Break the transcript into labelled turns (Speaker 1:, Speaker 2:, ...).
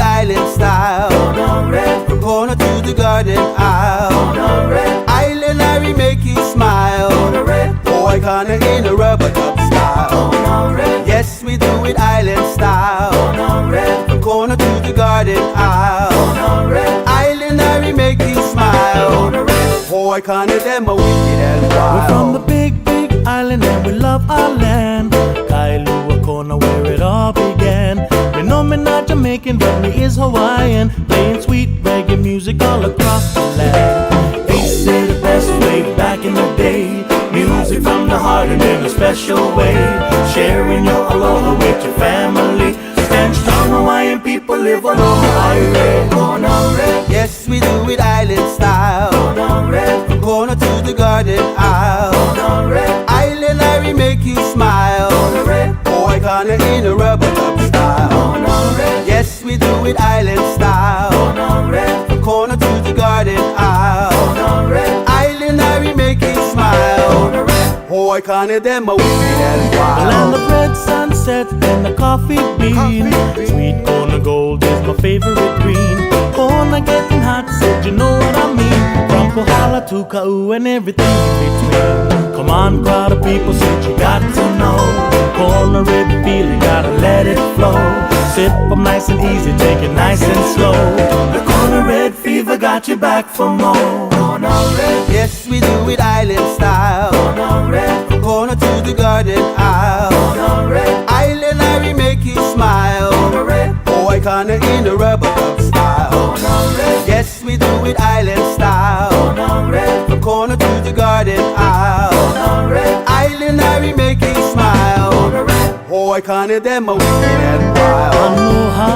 Speaker 1: it island style. From corner to the garden aisle. Island make you smile. Boy corner in a rubber duck style. Yes, we do it island style. From corner to the garden aisle. Island make you smile. Boy corner them a wicked and wild.
Speaker 2: We're from the big, big island and we love our land. Kailua corner where it all began. We know me not Jamaican but me is Hawaiian. Playing sweet reggae music all across the land. They say the best way back in the day. Music from the heart and in a special way. Sharing your aloha with your family. Stand strong, Hawaiian people live on Hawaii.
Speaker 1: Yes, we do it island style. From corner to the garden aisle. Island make you smile. Boy corner in a rubber duck style. Yes, we do it island style. From corner to the garden aisle. Island make you smile. Boy corner them a wicked and wild.
Speaker 2: The land of red sunset and the coffee bean. Sweet corn of gold is my favorite green. Corn getting hot, said you know what I mean. From Kohala to Kauai and everything in between. Come on, crowd of people, said you got to know. Corn a red feeling, gotta let it flow. Sip 'em nice and easy, take it nice and slow. The corn red fever got you back for more.
Speaker 1: Yes, we do it island style. From corner to the garden aisle. Island make you smile. Boy corner in a rubber duck style. Yes, we do it island style. From corner to the garden aisle. Island make you smile. Boy corner them a wicked and wild.
Speaker 2: Aloha